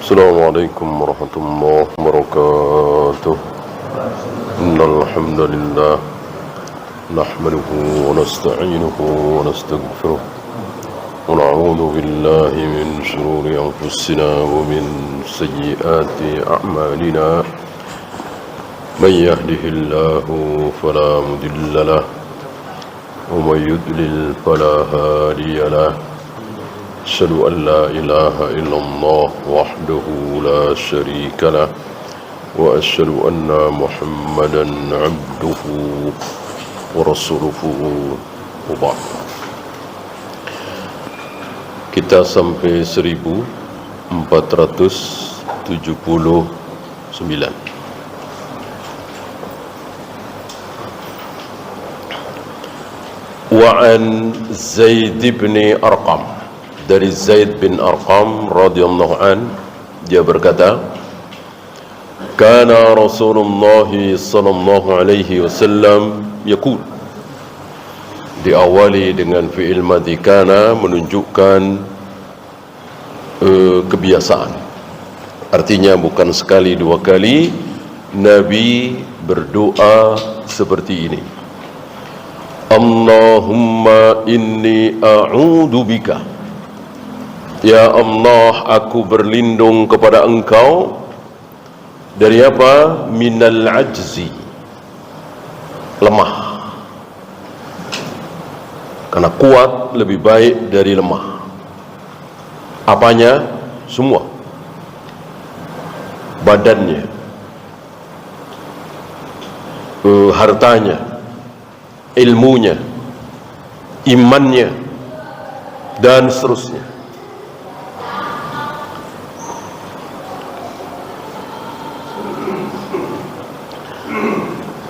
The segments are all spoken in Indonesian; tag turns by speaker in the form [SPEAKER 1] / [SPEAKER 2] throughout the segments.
[SPEAKER 1] السلام عليكم ورحمة الله وبركاته. إن الحمد لله نحمده ونستعينه ونستغفره ونعوذ بالله من شرور أنفسنا ومن سيئات أعمالنا. من يهده الله فلا مضل له ومن يضلل فلا هادي له. أشهد أن لا إله إلا الله وحده لا شريك له وأشهد أن محمدا عبده ورسوله وبعد. Kita sampai 1479. Wa'an Zaid bin Arqam, dari Zaid bin Arqam radhiyallahu an, dia berkata, kana Rasulullah sallallahu alaihi wasallam yaqul, diawali dengan fi'il madhi kana, menunjukkan kebiasaan, artinya bukan sekali dua kali Nabi berdoa seperti ini. Allahumma inni a'udhu bika, ya Allah, aku berlindung kepada Engkau dari apa? Minal ajzi, lemah. Karena kuat lebih baik dari lemah. Apanya? Semua. Badannya, hartanya, ilmunya, imannya, dan seterusnya.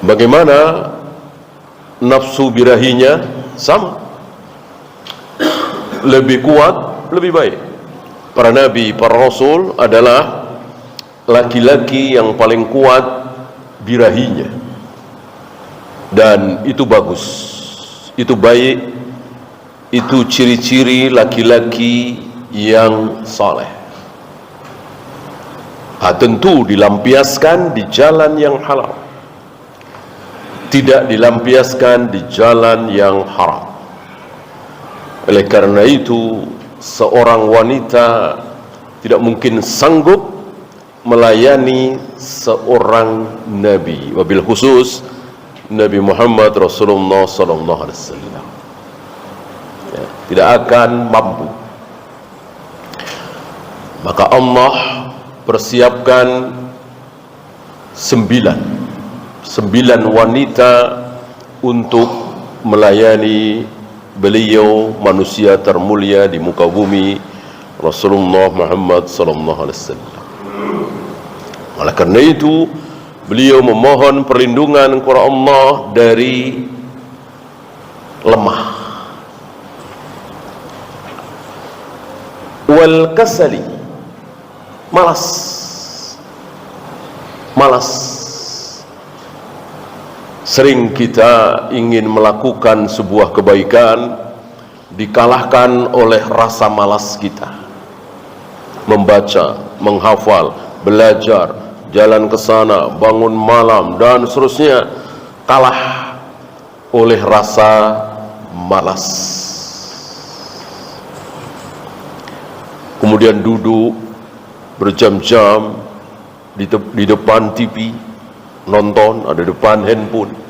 [SPEAKER 1] Bagaimana nafsu birahinya? Sama, lebih kuat, lebih baik. Para nabi, para rasul adalah laki-laki yang paling kuat birahinya, dan itu bagus, itu baik, itu ciri-ciri laki-laki yang saleh. Tentu dilampiaskan di jalan yang halal, tidak dilampiaskan di jalan yang haram. Oleh karena itu, seorang wanita tidak mungkin sanggup melayani seorang nabi, wabil khusus Nabi Muhammad Rasulullah sallallahu alaihi wasallam. Ya, tidak akan mampu. Maka Allah persiapkan sembilan wanita untuk melayani beliau, manusia termulia di muka bumi, Rasulullah Muhammad sallallahu alaihi wasallam. Oleh karena itu, beliau memohon perlindungan kepada Allah dari lemah, wal kasali, malas. Sering kita ingin melakukan sebuah kebaikan, dikalahkan oleh rasa malas kita. Membaca, menghafal, belajar, jalan ke sana, bangun malam, dan seterusnya, kalah oleh rasa malas. Kemudian duduk berjam-jam di depan TV, nonton, ada depan handphone,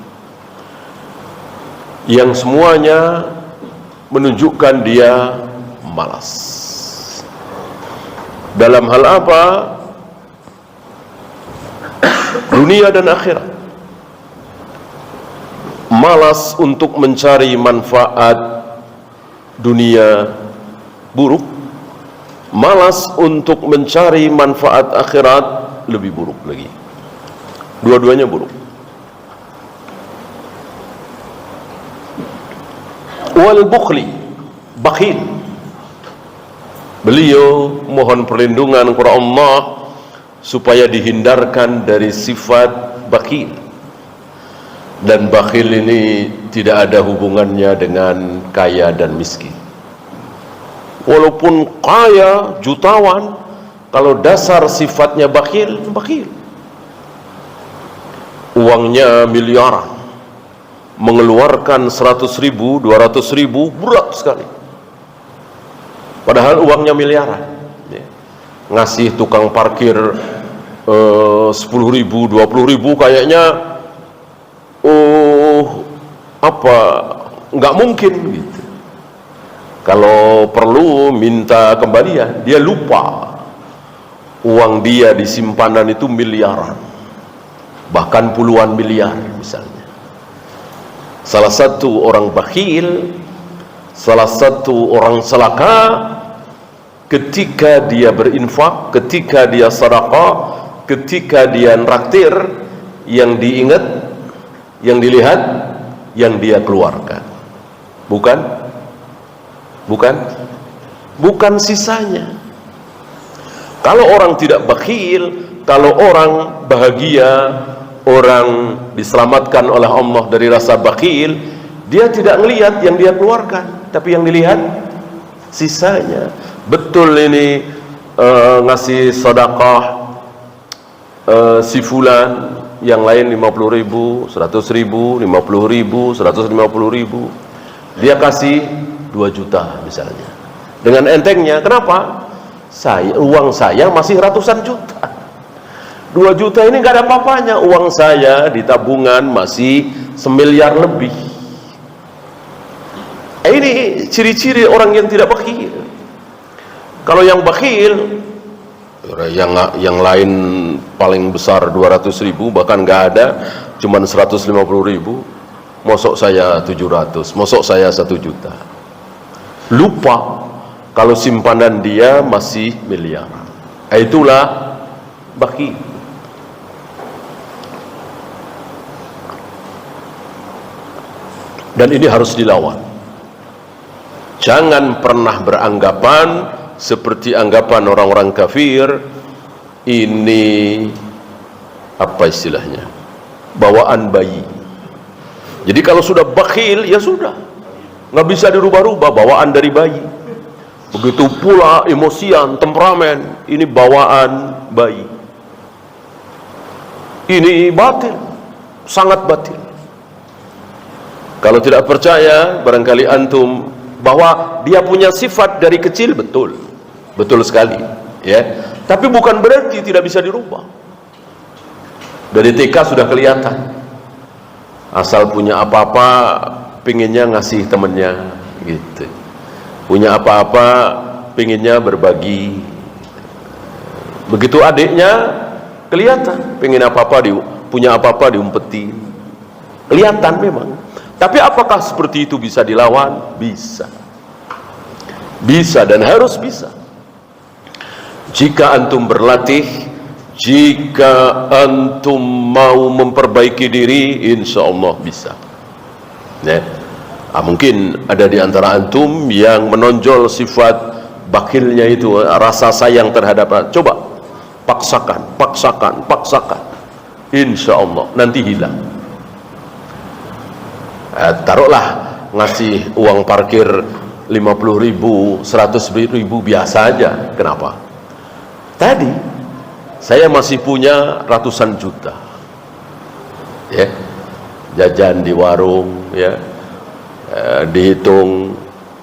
[SPEAKER 1] yang semuanya menunjukkan dia malas. Dalam hal apa? Dunia dan akhirat. Malas untuk mencari manfaat dunia, buruk. Malas untuk mencari manfaat akhirat, lebih buruk lagi. Dua-duanya buruk. Wal bukhli, bakhil. Beliau mohon perlindungan kepada Allah supaya dihindarkan dari sifat bakhil. Dan bakhil ini tidak ada hubungannya dengan kaya dan miskin. Walaupun kaya, jutawan, Kalau dasar sifatnya bakhil, uangnya miliaran, mengeluarkan 100.000, 200.000 berat sekali, padahal uangnya miliaran. Ngasih tukang parkir 10.000, 20.000 kayaknya nggak mungkin gitu. Kalau perlu minta kembalian, dia lupa uang dia di simpanan itu miliaran, bahkan puluhan miliar misalnya. Salah satu orang bakhil, salah satu orang selaka, ketika dia berinfak, ketika dia sedekah, ketika dia nraktir, yang diingat, yang dilihat, yang dia keluarkan, bukan sisanya. Kalau orang tidak bakhil, kalau orang bahagia, orang diselamatkan oleh Allah dari rasa bakhil, dia tidak melihat yang dia keluarkan, tapi yang dilihat sisanya. Betul ini ngasih sedekah si fulan, yang lain 50.000, 100.000, 50.000, 150.000, dia kasih 2 juta misalnya. Dengan entengnya, kenapa? Uang saya masih ratusan juta. 2 juta ini gak ada apa-apanya. Uang saya di tabungan masih 1 miliar lebih. Ini ciri-ciri orang yang tidak bakhil. Kalau yang bakhil, yang lain paling besar 200.000, bahkan gak ada, cuman 150.000. Mosok saya 700, mosok saya 1 juta. Lupa kalau simpanan dia masih miliaran. Itulah bakhil. Dan ini harus dilawan. Jangan pernah beranggapan seperti anggapan orang-orang kafir, ini apa istilahnya, bawaan bayi. Jadi kalau sudah bakhil, ya sudah, nggak bisa dirubah-rubah, bawaan dari bayi. Begitu pula emosian, temperamen, ini bawaan bayi. Ini batil, sangat batil. Kalau tidak percaya, barangkali antum, bahwa dia punya sifat dari kecil, betul sekali, ya. Tapi bukan berarti tidak bisa dirubah. Dari TK sudah kelihatan, asal punya apa-apa, pengennya ngasih temennya, gitu. Punya apa-apa, pengennya berbagi. Begitu adiknya, kelihatan, pengen apa-apa, punya apa-apa diumpetin. Kelihatan memang. Tapi apakah seperti itu bisa dilawan? Bisa. Bisa dan harus bisa. Jika antum berlatih, jika antum mau memperbaiki diri, insya Allah bisa. Ya. Mungkin ada di antara antum yang menonjol sifat bakhilnya itu, rasa sayang terhadap. Coba paksakan. Insya Allah nanti hilang. Taruhlah ngasih uang parkir 50.000, 100.000 biasa aja. Kenapa? Tadi saya masih punya ratusan juta, ya, jajan di warung, ya, dihitung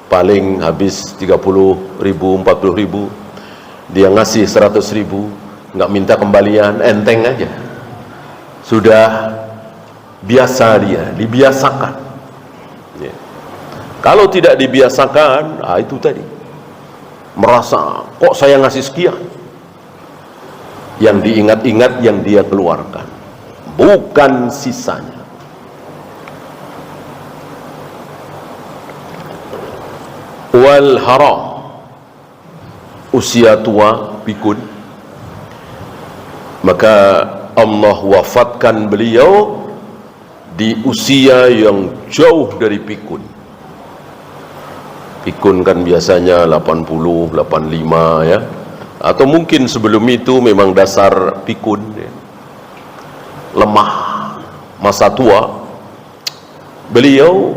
[SPEAKER 1] paling habis 30.000, 40.000, dia ngasih 100.000, nggak minta kembalian, enteng aja, sudah biasa, dia dibiasakan, ya. Kalau tidak dibiasakan, itu tadi, merasa kok saya ngasih sekian, yang diingat-ingat yang dia keluarkan, bukan sisanya. Wal haram, usia tua pikun, maka Allah wafatkan beliau di usia yang jauh dari pikun. Pikun kan biasanya 80, 85, ya, atau mungkin sebelum itu memang dasar pikun, ya, lemah, masa tua. Beliau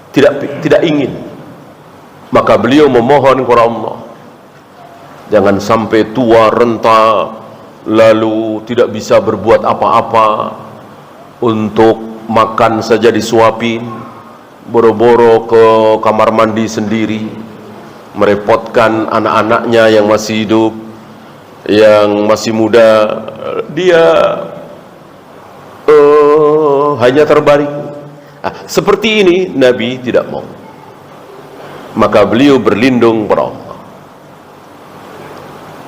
[SPEAKER 1] tidak ingin, maka beliau memohon kepada Allah, Jangan sampai tua renta lalu tidak bisa berbuat apa-apa, untuk makan saja disuapin, boro-boro ke kamar mandi sendiri, merepotkan anak-anaknya yang masih hidup, yang masih muda. Dia hanya terbaring. Seperti ini Nabi tidak mau. Maka beliau berlindung kepada Allah.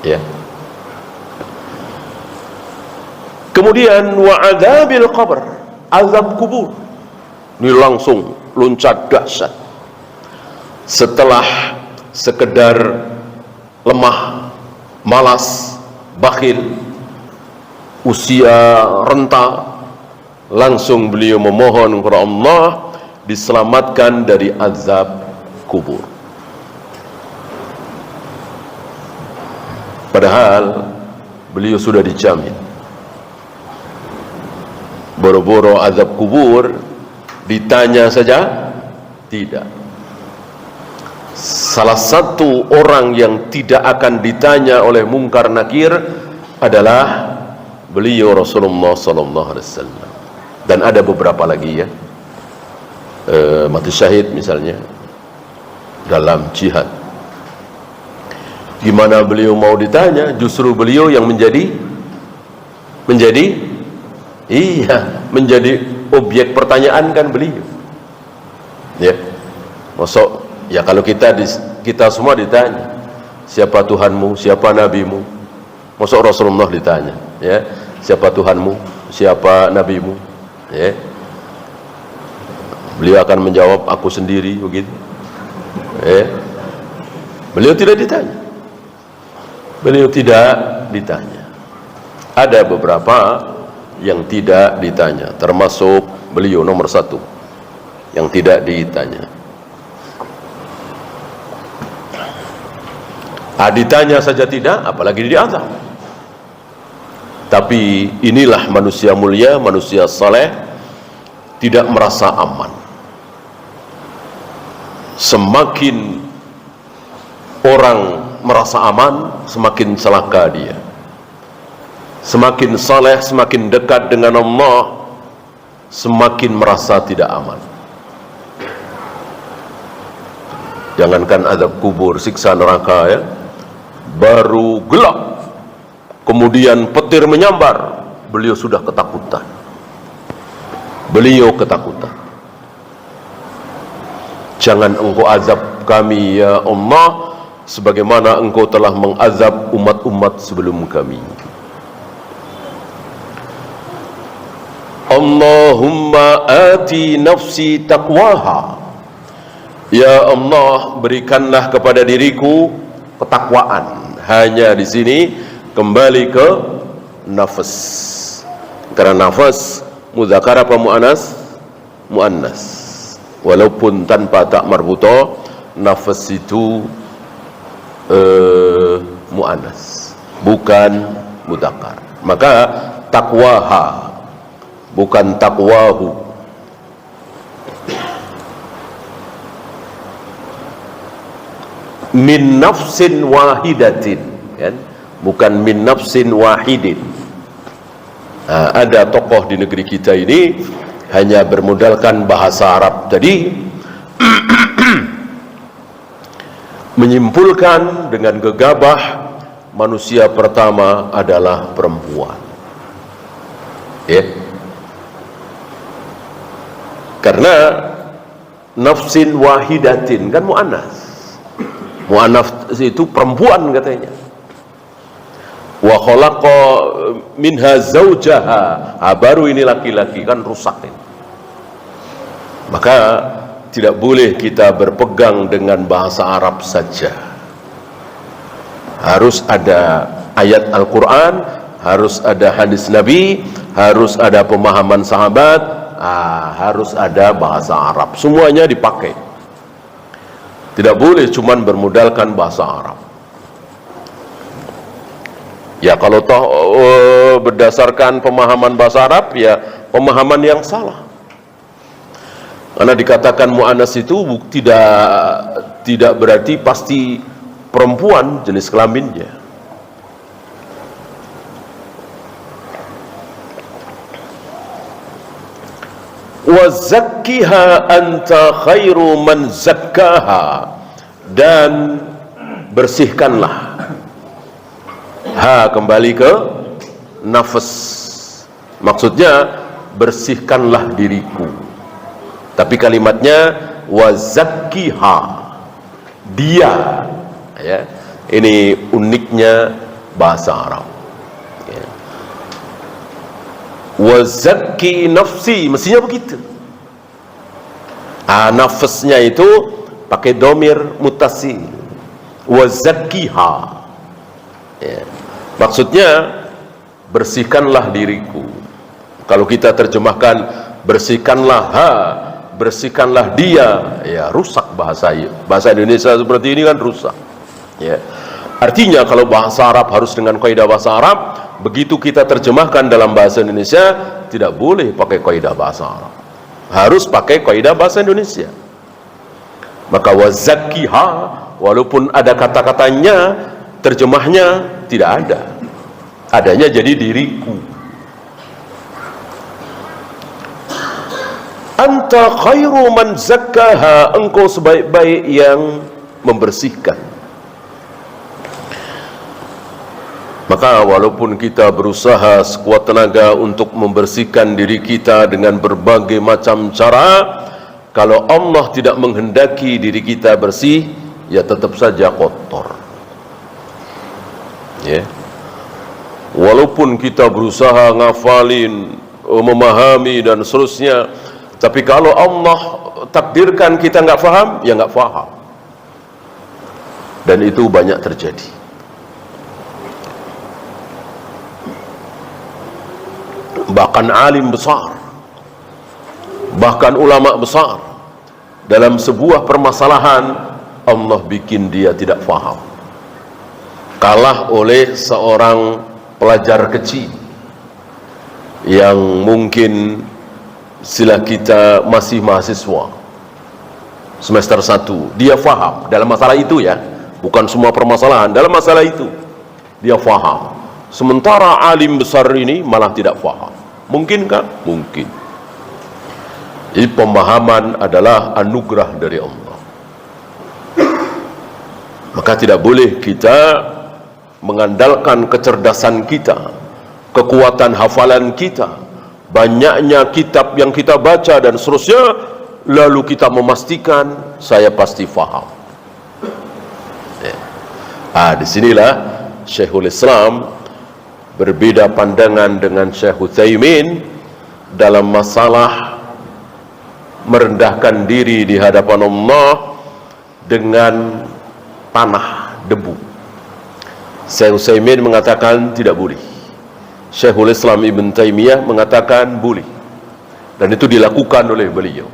[SPEAKER 1] Ya. Kemudian wa'adzabil qabr, azab kubur. Ini langsung loncat dahsyat. Setelah sekedar lemah, malas, bakhil, usia renta, langsung beliau memohon kepada Allah diselamatkan dari azab kubur. Padahal beliau sudah dijamin. Boro-boro azab kubur, ditanya saja tidak. Salah satu orang yang tidak akan ditanya oleh mungkar nakir adalah beliau Rasulullah sallallahu alaihi wasallam. Dan ada beberapa lagi ya, mati syahid misalnya dalam jihad. Gimana beliau mau ditanya? Justru beliau yang menjadi objek pertanyaan kan beliau. Ya, masuk ya kalau kita semua ditanya, siapa Tuhanmu, siapa nabimu? Masuk Rasulullah ditanya, ya, siapa Tuhanmu, siapa nabimu? Ya, beliau akan menjawab aku sendiri begitu. Ya, beliau tidak ditanya. Beliau tidak ditanya. Ada beberapa yang tidak ditanya, termasuk beliau nomor satu yang tidak ditanya. Ditanya saja tidak, apalagi diazab. Tapi inilah manusia mulia, manusia saleh, tidak merasa aman. Semakin orang merasa aman, semakin celaka dia. Semakin saleh, semakin dekat dengan Allah, semakin merasa tidak aman. Jangankan azab kubur, siksa neraka ya, baru gelap, kemudian petir menyambar, beliau sudah ketakutan. Beliau ketakutan. Jangan engkau azab kami ya Allah, sebagaimana engkau telah mengazab umat-umat sebelum kami. Allahumma ati nafsi taqwaha. Ya Allah, berikanlah kepada diriku ketakwaan. Hanya di sini kembali ke nafas. Karena nafas mudzakkar apa muannas? Muannas. Walaupun tanpa tak marbuto, nafas itu muannas, bukan mudzakkar. Maka taqwaha, bukan takwahu. Min nafsin wahidatin, kan? Bukan min nafsin wahidin. Ada tokoh di negeri kita ini hanya bermodalkan bahasa Arab tadi menyimpulkan dengan gegabah manusia pertama adalah perempuan. Ya. Karena nafsin wahidatin kan muannas. Muannas itu perempuan katanya. Wa khalaqa minha zaujaha. Baru ini laki-laki, kan rusak ini. Maka tidak boleh kita berpegang dengan bahasa Arab saja. Harus ada ayat Al-Quran, harus ada hadis Nabi, harus ada pemahaman sahabat, harus ada bahasa Arab. Semuanya dipakai. Tidak boleh cuman bermodalkan bahasa Arab. Ya kalau toh berdasarkan pemahaman bahasa Arab, ya pemahaman yang salah. Karena dikatakan mu'annas itu tidak berarti pasti perempuan jenis kelaminnya. Wa zakkiha anta khairu man zakkaha, dan bersihkanlah. Kembali ke nafas, maksudnya bersihkanlah diriku, tapi kalimatnya wa zakkiha, dia, ya. Ini uniknya bahasa Arab, ya. Wa zakki nafsi, mestinya begitu. Nafasnya itu pakai domir mutasil, wa zakkiha, ya. Maksudnya bersihkanlah diriku. Kalau kita terjemahkan bersihkanlah bersihkanlah dia, ya rusak bahasa Indonesia seperti ini kan rusak, ya. Artinya kalau bahasa Arab harus dengan kaidah bahasa Arab, begitu kita terjemahkan dalam bahasa Indonesia tidak boleh pakai kaidah bahasa Arab, harus pakai kaidah bahasa Indonesia. Maka wazakkiha, walaupun ada kata-katanya, terjemahnya tidak ada, adanya jadi diriku. Anta khairu man zakkaha, engkau sebaik-baik yang membersihkan. Maka walaupun kita berusaha sekuat tenaga untuk membersihkan diri kita dengan berbagai macam cara, kalau Allah tidak menghendaki diri kita bersih, ya tetap saja kotor, ya. Walaupun kita berusaha ngafalin, memahami dan seterusnya, tapi kalau Allah takdirkan kita nggak faham, ya nggak faham. Dan itu banyak terjadi. Bahkan alim besar, bahkan ulama besar, dalam sebuah permasalahan Allah bikin dia tidak faham, kalah oleh seorang pelajar kecil yang mungkin sila kita masih mahasiswa semester 1, dia faham dalam masalah itu, ya, bukan semua permasalahan, dalam masalah itu dia faham, sementara alim besar ini malah tidak faham. Mungkinkah? Mungkin. Jadi pemahaman adalah anugerah dari Allah. Maka tidak boleh kita mengandalkan kecerdasan kita, kekuatan hafalan kita, banyaknya kitab yang kita baca dan seterusnya, lalu kita memastikan saya pasti faham. Disinilah Syekhul Islam berbeda pandangan dengan Syekh Utsaimin dalam masalah merendahkan diri di hadapan Allah dengan tanah, debu. Syekh Utsaimin mengatakan tidak boleh. Syekhul Islam Ibn Taimiyah mengatakan boleh. Dan itu dilakukan oleh beliau.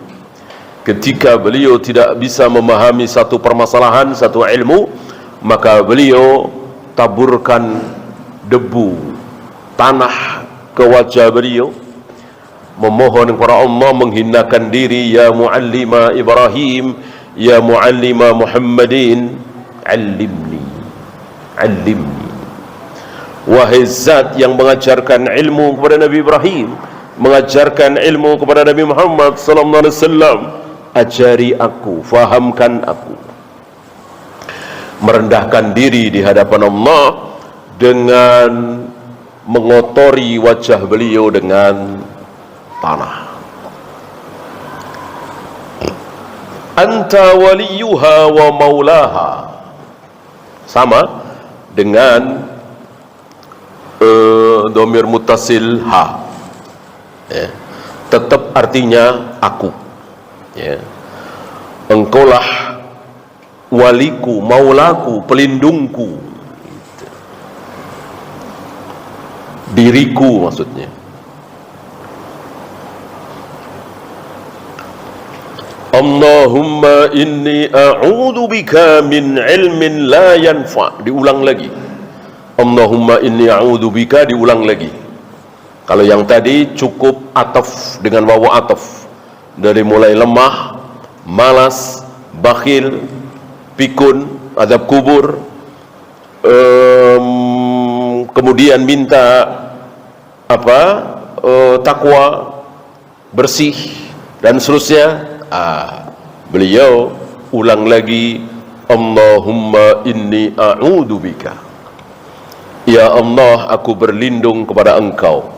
[SPEAKER 1] Ketika beliau tidak bisa memahami satu permasalahan, satu ilmu, maka beliau taburkan debu, tanah ke wajah beliau, memohon kepada Allah, menghinakan diri, ya muallima Ibrahim, ya muallima Muhammadin, alimni, alimni. Wahai zat yang mengajarkan ilmu kepada Nabi Ibrahim, mengajarkan ilmu kepada Nabi Muhammad sallallahu alaihi wasallam, ajari aku, fahamkan aku. Merendahkan diri di hadapan Allah dengan mengotori wajah beliau dengan tanah. Anta waliyuha wa maulaha, sama dengan domir mutasil ha, ya. Tetap artinya aku, ya. Engkaulah waliku, maulaku, pelindungku, diriku maksudnya. Allahumma inni a'udzu bika min ilmin la yanfa. Diulang lagi. Allahumma inni a'udzu bika, diulang lagi. Kalau yang tadi cukup ataf dengan wawu ataf, dari mulai lemah, malas, bakhil, pikun, azab kubur, kemudian minta takwa, bersih dan seterusnya. Beliau ulang lagi, Allahumma inni a'udzubika, ya Allah, aku berlindung kepada Engkau,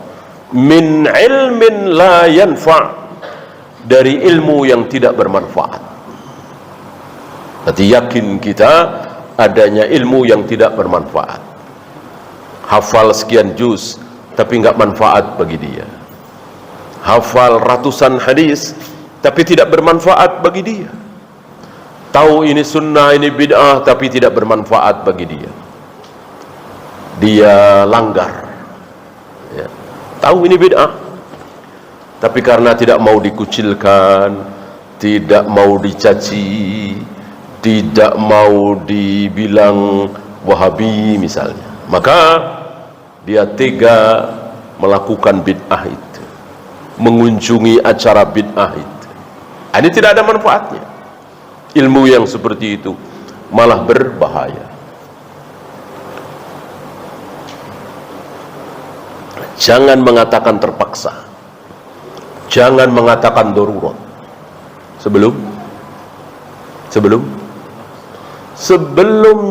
[SPEAKER 1] min ilmin la yanfa', dari ilmu yang tidak bermanfaat. Berarti yakin kita adanya ilmu yang tidak bermanfaat. Hafal sekian juz tapi enggak manfaat bagi dia. Hafal ratusan hadis tapi tidak bermanfaat bagi dia. Tahu ini sunnah, ini bid'ah, tapi tidak bermanfaat bagi dia. Dia langgar, ya. Tahu ini bid'ah, tapi karena tidak mau dikucilkan, tidak mau dicaci, tidak mau dibilang Wahabi misalnya, maka dia tega melakukan bid'ah itu, mengunjungi acara bid'ah itu. Ini tidak ada manfaatnya. Ilmu yang seperti itu malah berbahaya. Jangan mengatakan terpaksa, jangan mengatakan darurat sebelum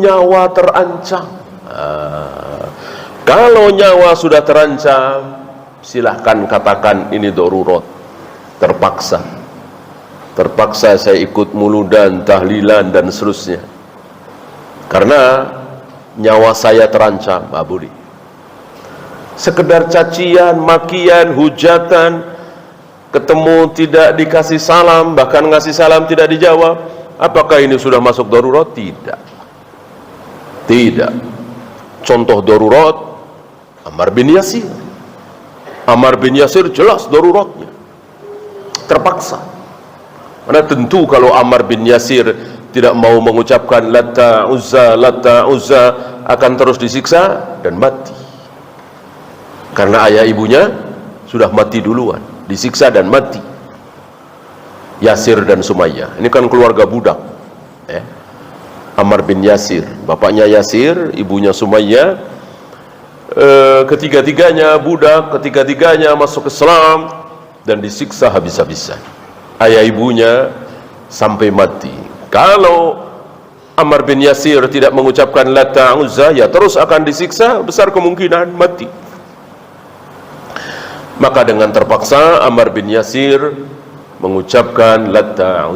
[SPEAKER 1] nyawa terancam. Kalau nyawa sudah terancam, silahkan katakan ini darurat, terpaksa saya ikut muludan, tahlilan dan seterusnya karena nyawa saya terancam. Boleh. Sekedar cacian, makian, hujatan, ketemu tidak dikasih salam, bahkan ngasih salam tidak dijawab, apakah ini sudah masuk darurat? Tidak. Contoh darurat Ammar bin Yasir. Ammar bin Yasir jelas daruratnya, terpaksa. Karena tentu kalau Ammar bin Yasir tidak mau mengucapkan Latta Uzza akan terus disiksa dan mati. Karena ayah ibunya sudah mati duluan, disiksa dan mati. Yasir dan Sumayyah, ini kan keluarga budak, Ammar bin Yasir, bapaknya Yasir, ibunya Sumayyah, ketiga-tiganya budak, ketiga-tiganya masuk Islam dan disiksa habis-habisan. Ayah ibunya sampai mati. Kalau Ammar bin Yasir tidak mengucapkan Latta Uzza, ya terus akan disiksa, besar kemungkinan mati. Maka dengan terpaksa Ammar bin Yasir mengucapkan Latta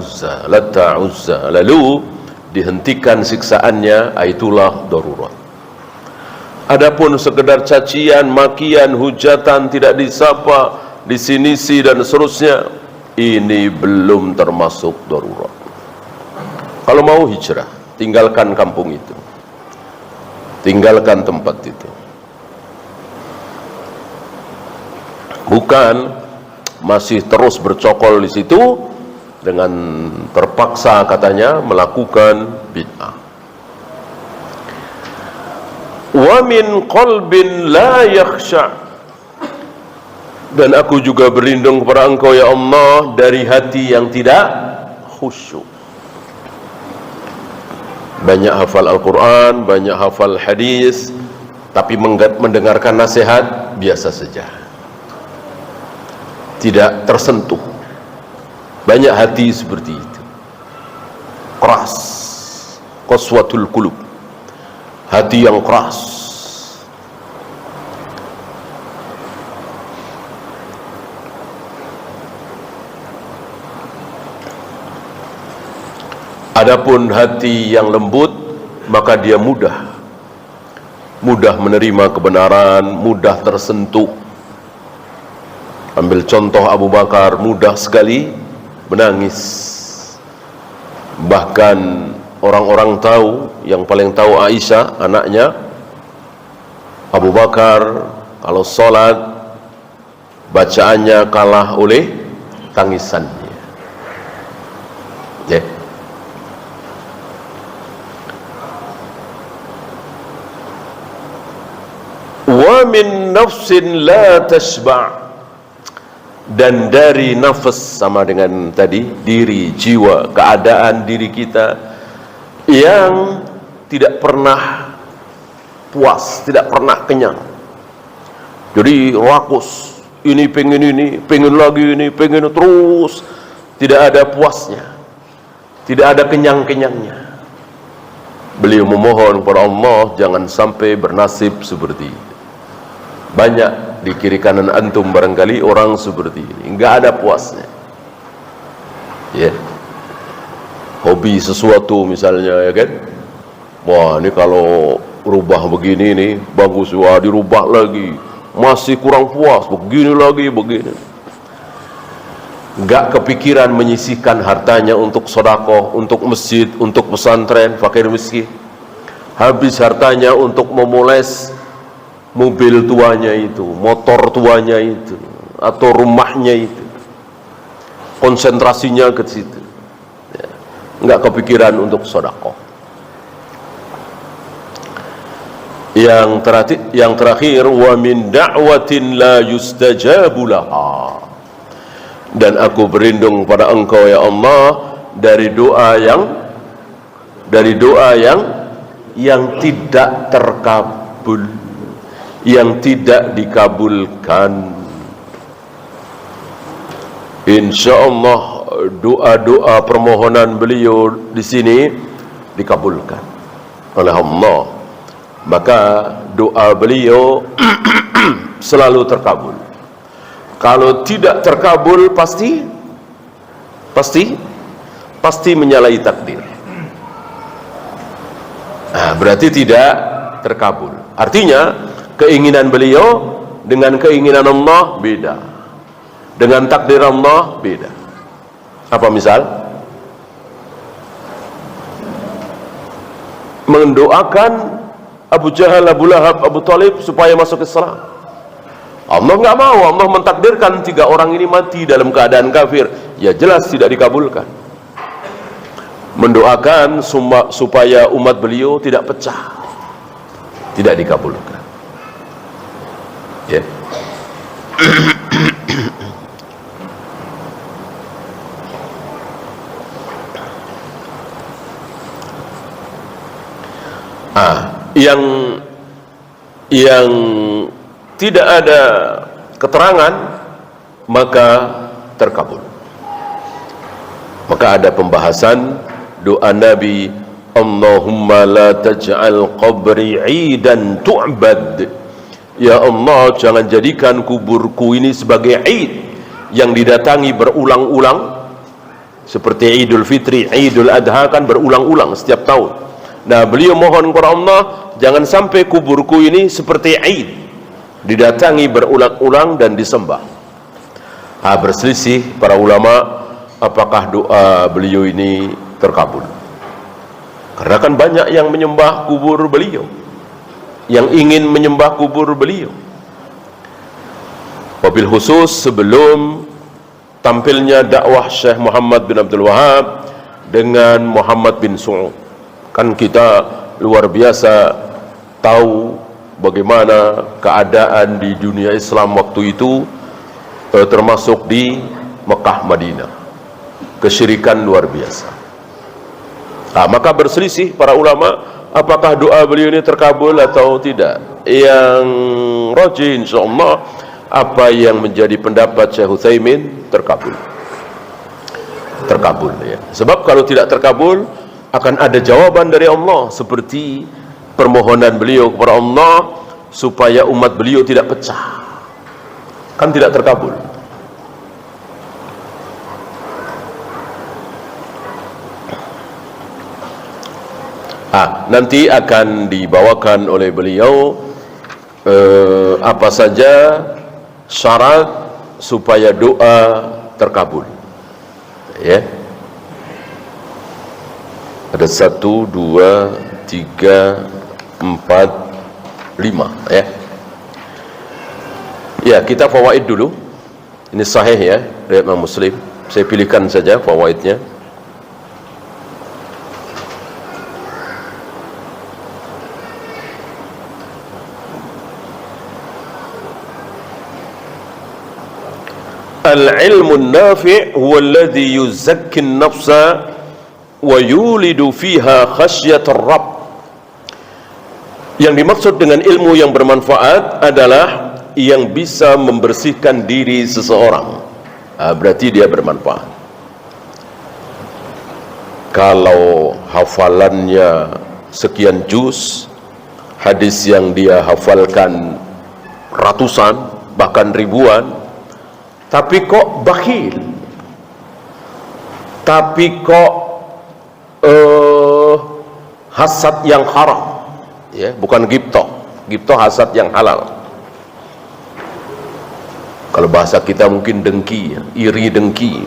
[SPEAKER 1] Uzza, lalu dihentikan siksaannya. Itulah darurat. Adapun sekedar cacian, makian, hujatan, tidak disapa, disinisi dan seterusnya, ini belum termasuk darurat. Kalau mau hijrah, tinggalkan kampung itu, tinggalkan tempat itu. Bukan masih terus bercokol di situ dengan terpaksa katanya melakukan bid'ah. Wa min qalbin la yakhsha, dan aku juga berlindung kepada Engkau ya Allah dari hati yang tidak khusyuk. Banyak hafal Al-Quran, banyak hafal hadis, tapi mendengarkan nasihat biasa saja, tidak tersentuh. Banyak hati seperti itu, keras, qaswatul qulub, hati yang keras. Adapun hati yang lembut, maka dia mudah menerima kebenaran, mudah tersentuh. Ambil contoh Abu Bakar, mudah sekali menangis. Bahkan orang-orang tahu, yang paling tahu Aisyah, anaknya. Abu Bakar kalau sholat, bacaannya kalah oleh tangisannya. Wa min nafsin la tashba', dan dari nafas, sama dengan tadi, diri, jiwa, keadaan diri kita yang tidak pernah puas, tidak pernah kenyang. Jadi rakus, ini, pengen lagi ini, pengen terus, tidak ada puasnya, tidak ada kenyang-kenyangnya. Beliau memohon kepada Allah jangan sampai bernasib seperti ini. Banyak di kiri kanan antum barangkali orang seperti ini, nggak ada puasnya. Ya, hobi sesuatu misalnya, ya kan? Wah, ini kalau rubah begini nih bagus, wah dirubah lagi masih kurang puas, begini lagi, begini. Nggak kepikiran menyisihkan hartanya untuk sedekah, untuk masjid, untuk pesantren, fakir miskin. Habis hartanya untuk memoles mobil tuanya itu, motor tuanya itu, atau rumahnya itu. Konsentrasinya ke situ. Ya. Nggak kepikiran untuk sedekah. Yang terakhir, wa min da'watin la yustajabu laha. Dan aku berlindung pada Engkau ya Allah dari doa yang tidak terkabul, yang tidak dikabulkan. Insyaallah doa-doa permohonan beliau di sini dikabulkan oleh Allah. Maka doa beliau selalu terkabul. Kalau tidak terkabul pasti menyalahi takdir. Nah, berarti tidak terkabul. Artinya keinginan beliau dengan keinginan Allah beda. Dengan takdir Allah beda. Apa misal? Mendoakan Abu Jahal, Abu Lahab, Abu Talib supaya masuk Islam. Allah nggak mau, Allah mentakdirkan 3 orang ini mati dalam keadaan kafir. Ya jelas tidak dikabulkan. Mendoakan supaya umat beliau tidak pecah, tidak dikabulkan. Ya. Yang tidak ada keterangan maka terkabul. Maka ada pembahasan doa Nabi, Allahumma la taj'al qabri 'idan tu'bad. Ya Allah, jangan jadikan kuburku ini sebagai 'id yang didatangi berulang-ulang, seperti Idul Fitri, Idul Adha kan berulang-ulang setiap tahun. Nah, beliau mohon kepada Allah, jangan sampai kuburku ini seperti Id, didatangi berulang-ulang dan disembah. Berselisih para ulama apakah doa beliau ini terkabul. Karena kan banyak yang menyembah kubur beliau, yang ingin menyembah kubur beliau. Wabil khusus sebelum tampilnya dakwah Syekh Muhammad bin Abdul Wahab dengan Muhammad bin Su'ud, kan kita luar biasa tahu bagaimana keadaan di dunia Islam waktu itu, termasuk di Mekah, Madinah. Kesyirikan luar biasa. Maka berselisih para ulama apakah doa beliau ini terkabul atau tidak. Yang rajih insyaallah apa yang menjadi pendapat Syekh Utsaimin terkabul. Terkabul ya. Sebab kalau tidak terkabul akan ada jawaban dari Allah, seperti permohonan beliau kepada Allah supaya umat beliau tidak pecah. Kan tidak terkabul. Nanti akan dibawakan oleh beliau apa saja syarat supaya doa terkabul. Ya. Ada 1, 2, 3, 4, 5 ya. Ya, kita fawaid dulu. Ini sahih ya, riwayat Imam Muslim. Saya pilihkan saja fawaidnya. Al-ilmu an-nafi' huwa alladhi yuzakki an-nafsa wa yulidu fiha khasyatar rabb Yang dimaksud dengan ilmu yang bermanfaat adalah yang bisa membersihkan diri seseorang. Berarti dia bermanfaat. Kalau hafalannya sekian juz, hadis yang dia hafalkan ratusan bahkan ribuan, tapi kok bakhil, tapi kok hasad yang haram, ya, bukan ghibthah. Ghibthah hasad yang halal. Kalau bahasa kita mungkin dengki, ya, iri dengki,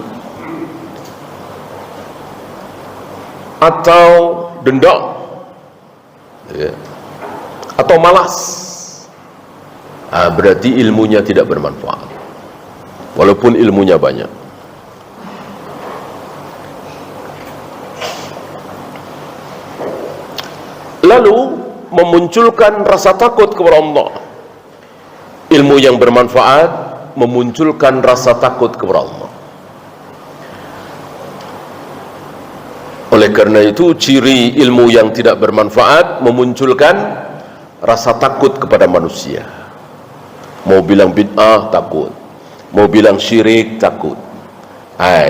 [SPEAKER 1] atau dendam, ya, atau malas. Berarti ilmunya tidak bermanfaat, walaupun ilmunya banyak. Lalu memunculkan rasa takut kepada Allah. Ilmu yang bermanfaat memunculkan rasa takut kepada Allah. Oleh karena itu, ciri ilmu yang tidak bermanfaat memunculkan rasa takut kepada manusia. Mau bilang bid'ah, takut. Mau bilang syirik, takut.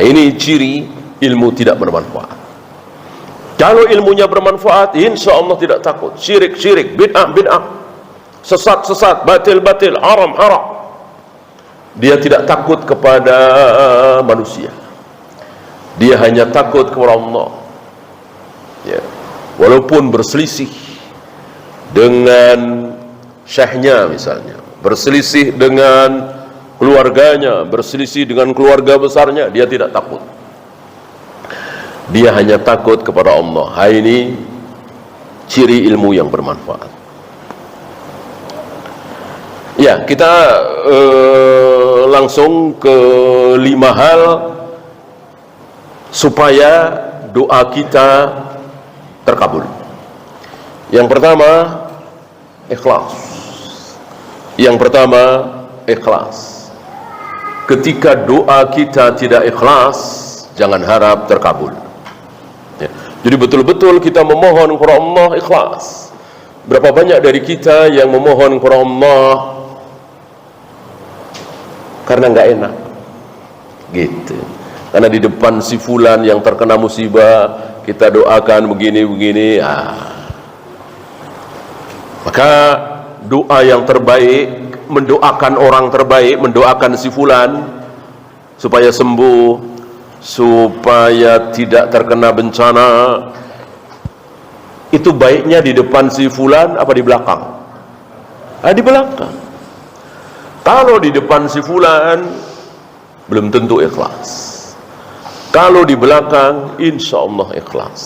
[SPEAKER 1] Ini ciri ilmu tidak bermanfaat. Kalau ilmunya bermanfaat, insya Allah tidak takut. Syirik, bid'ah, sesat, batil, haram. Dia tidak takut kepada manusia. Dia hanya takut kepada Allah. Ya. Walaupun berselisih dengan syekhnya misalnya, berselisih dengan keluarganya, berselisih dengan keluarga besarnya, dia tidak takut. Dia hanya takut kepada Allah. Ini ciri ilmu yang bermanfaat. Ya, kita langsung ke 5 hal supaya doa kita terkabul. Yang pertama, ikhlas. Yang pertama, ikhlas. Ketika doa kita tidak ikhlas, jangan harap terkabul. Ya. Jadi betul-betul kita memohon kepada Allah ikhlas. Berapa banyak dari kita yang memohon kepada Allah karena nggak enak, gitu. Karena di depan si fulan yang terkena musibah, kita doakan begini. Maka doa yang terbaik, mendoakan orang terbaik, mendoakan si fulan supaya sembuh, supaya tidak terkena bencana, itu baiknya di depan si fulan apa di belakang? Di belakang. Kalau di depan si fulan belum tentu ikhlas. Kalau di belakang insya Allah ikhlas.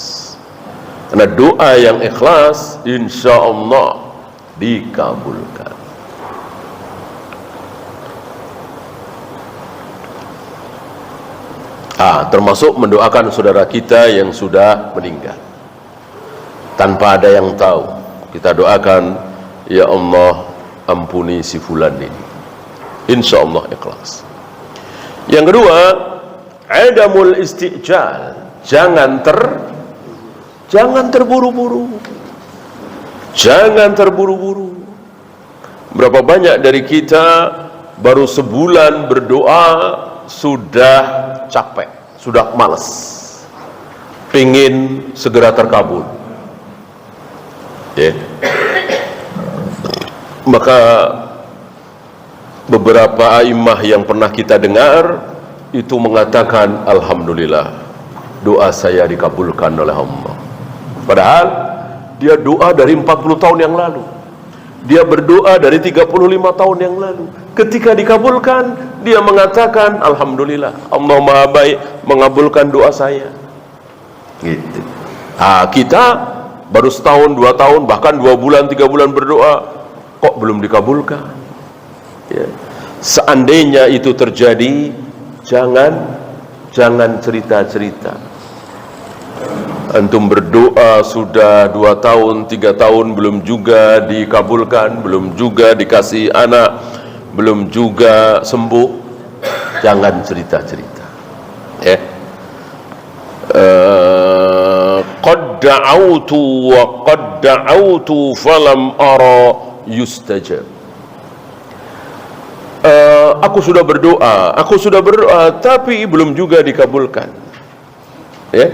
[SPEAKER 1] Karena doa yang ikhlas insya Allah dikabulkan. Termasuk mendoakan saudara kita yang sudah meninggal tanpa ada yang tahu. Kita doakan, ya Allah ampuni si fulan ini, insya Allah ikhlas. Yang kedua, adamul istijal. Jangan terburu-buru. Jangan terburu-buru. Berapa banyak dari kita baru sebulan berdoa sudah capek, sudah malas, pingin segera terkabul, ya. Maka beberapa a'immah yang pernah kita dengar itu mengatakan, alhamdulillah doa saya dikabulkan oleh Allah. Padahal dia doa dari 40 tahun yang lalu, dia berdoa dari 35 tahun yang lalu. Ketika dikabulkan, dia mengatakan alhamdulillah, Allah Maha Baik mengabulkan doa saya, gitu. Kita baru setahun, 2 tahun, bahkan 2 bulan, 3 bulan berdoa, kok belum dikabulkan, ya. Seandainya itu terjadi, jangan cerita-cerita. Antum berdoa sudah 2 tahun, 3 tahun belum juga dikabulkan, belum juga dikasih anak, belum juga sembuh, jangan cerita-cerita, ya. da'autu wa qad da'autu falam ara yustajab. Aku sudah berdoa, tapi belum juga dikabulkan. Ya,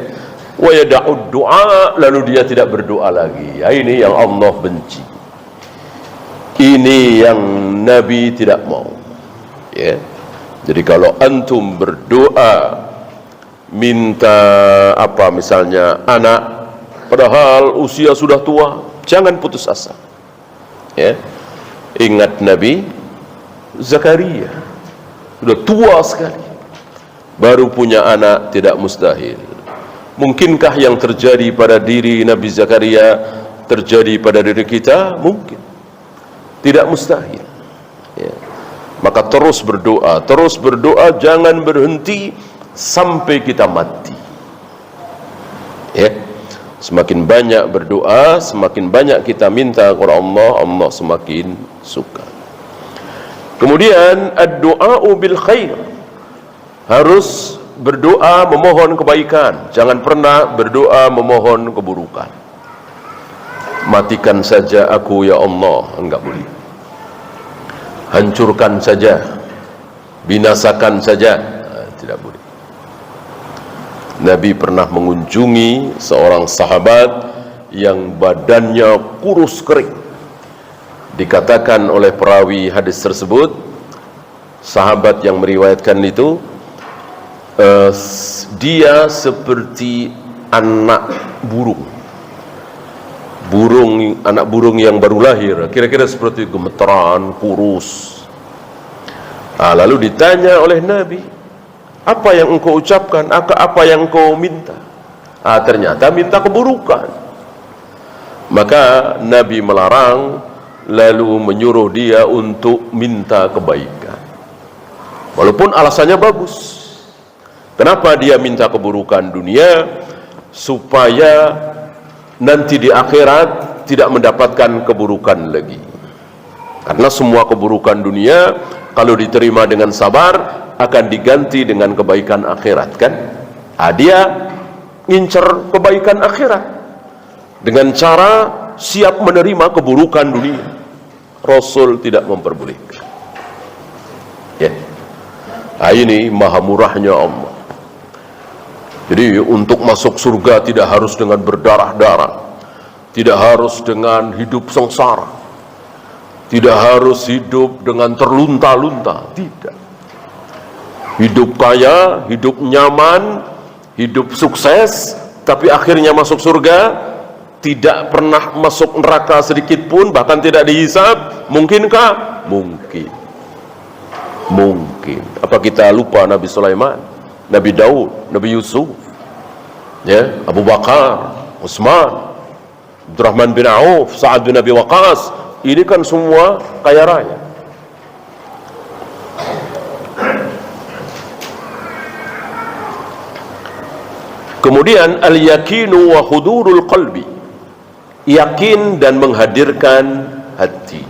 [SPEAKER 1] wa yada'ud du'a, lalu dia tidak berdoa lagi. Ya, ini yang Allah benci. Ini yang Nabi tidak mau. Ya. Jadi kalau antum berdoa minta apa, misalnya anak, padahal usia sudah tua, jangan putus asa. Ya. Ingat Nabi Zakaria sudah tua sekali, baru punya anak, tidak mustahil. Mungkinkah yang terjadi pada diri Nabi Zakaria terjadi pada diri kita? Mungkin. Tidak mustahil. Ya. Maka terus berdoa, jangan berhenti sampai kita mati. Ya. Semakin banyak berdoa, semakin banyak kita minta kepada Allah, Allah semakin suka. Kemudian ad-du'a'u bil khair. Harus berdoa memohon kebaikan, jangan pernah berdoa memohon keburukan. Matikan saja aku ya Allah, enggak boleh. Hancurkan saja, binasakan saja, tidak boleh. Nabi pernah mengunjungi seorang sahabat yang badannya kurus kering. Dikatakan oleh perawi hadis tersebut, sahabat yang meriwayatkan itu, dia seperti anak burung, anak burung yang baru lahir, kira-kira seperti gemeteran, kurus. Lalu ditanya oleh Nabi, apa yang engkau ucapkan, apa yang engkau minta? Ternyata minta keburukan. Maka Nabi melarang, lalu menyuruh dia untuk minta kebaikan, walaupun alasannya bagus. Kenapa dia minta keburukan dunia? Supaya nanti di akhirat tidak mendapatkan keburukan lagi. Karena semua keburukan dunia kalau diterima dengan sabar akan diganti dengan kebaikan akhirat, kan? Dia ngincer kebaikan akhirat dengan cara siap menerima keburukan dunia. Rasul tidak memperbolehkan. Ya. Ini maha murahnya Allah. Jadi untuk masuk surga tidak harus dengan berdarah-darah, tidak harus dengan hidup sengsara, tidak harus hidup dengan terlunta-lunta, tidak. Hidup kaya, hidup nyaman, hidup sukses, tapi akhirnya masuk surga, tidak pernah masuk neraka sedikit pun, bahkan tidak dihisab. Mungkinkah? Mungkin. Mungkin. Apa kita lupa Nabi Sulaiman, Nabi Daud, Nabi Yusuf, ya, Abu Bakar, Utsman, Abdurrahman bin Auf, Sa'ad bin Abi Waqqas, ini kan semua kaya raya. Kemudian al-yakinu wa hudurul qalbi, yakin dan menghadirkan hati.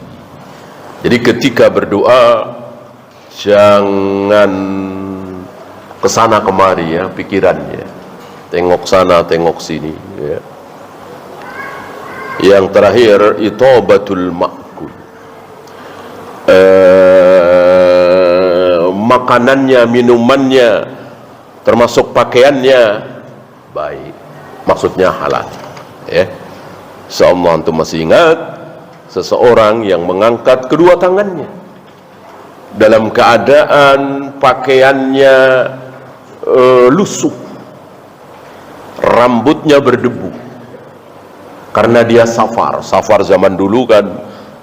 [SPEAKER 1] Jadi ketika berdoa jangan kesana kemari, ya, pikirannya tengok sana tengok sini, ya. Yang terakhir itobatul ma'kul, makanannya, minumannya, termasuk pakaiannya baik, maksudnya halal, ya. Seandainya antum masih ingat seseorang yang mengangkat kedua tangannya dalam keadaan pakaiannya lusuh, rambutnya berdebu, karena dia safar zaman dulu kan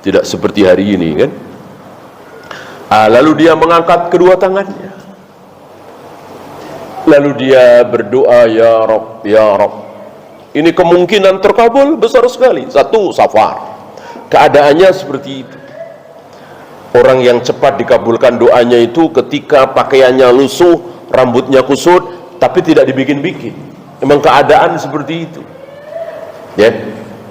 [SPEAKER 1] tidak seperti hari ini, kan. Lalu dia mengangkat kedua tangannya, lalu dia berdoa, ya Rabb, ya Rabb. Ini kemungkinan terkabul besar sekali. Satu, safar, keadaannya seperti itu. Orang yang cepat dikabulkan doanya itu ketika pakaiannya lusuh, rambutnya kusut, tapi tidak dibikin-bikin. Memang keadaan seperti itu, ya.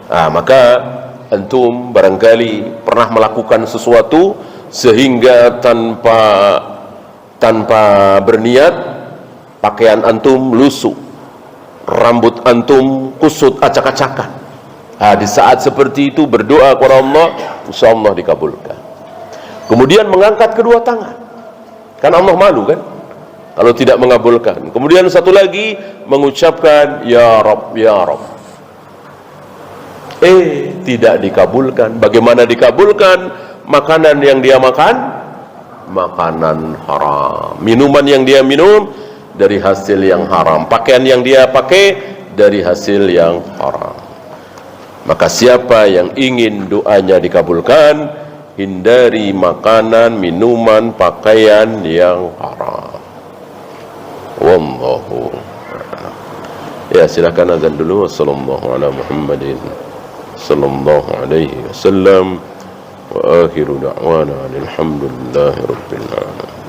[SPEAKER 1] Maka antum barangkali pernah melakukan sesuatu sehingga tanpa berniat pakaian antum lusuh, rambut antum kusut acak-acakan. Di saat seperti itu berdoa kepada Allah, insyaallah dikabulkan. Kemudian mengangkat kedua tangan, kan Allah malu kan kalau tidak mengabulkan. Kemudian satu lagi mengucapkan ya Rabb, ya Rabb. Tidak dikabulkan. Bagaimana dikabulkan? Makanan yang dia makan, makanan haram. Minuman yang dia minum dari hasil yang haram. Pakaian yang dia pakai dari hasil yang haram. Maka siapa yang ingin doanya dikabulkan, hindari makanan, minuman, pakaian yang haram. Wallahu a'lam. Ya, silakan azan dulu. Wassallallahu ala Muhammadin sallallahu alaihi wasallam wa akhiru da'wana alhamdulillahi rabbil alamin.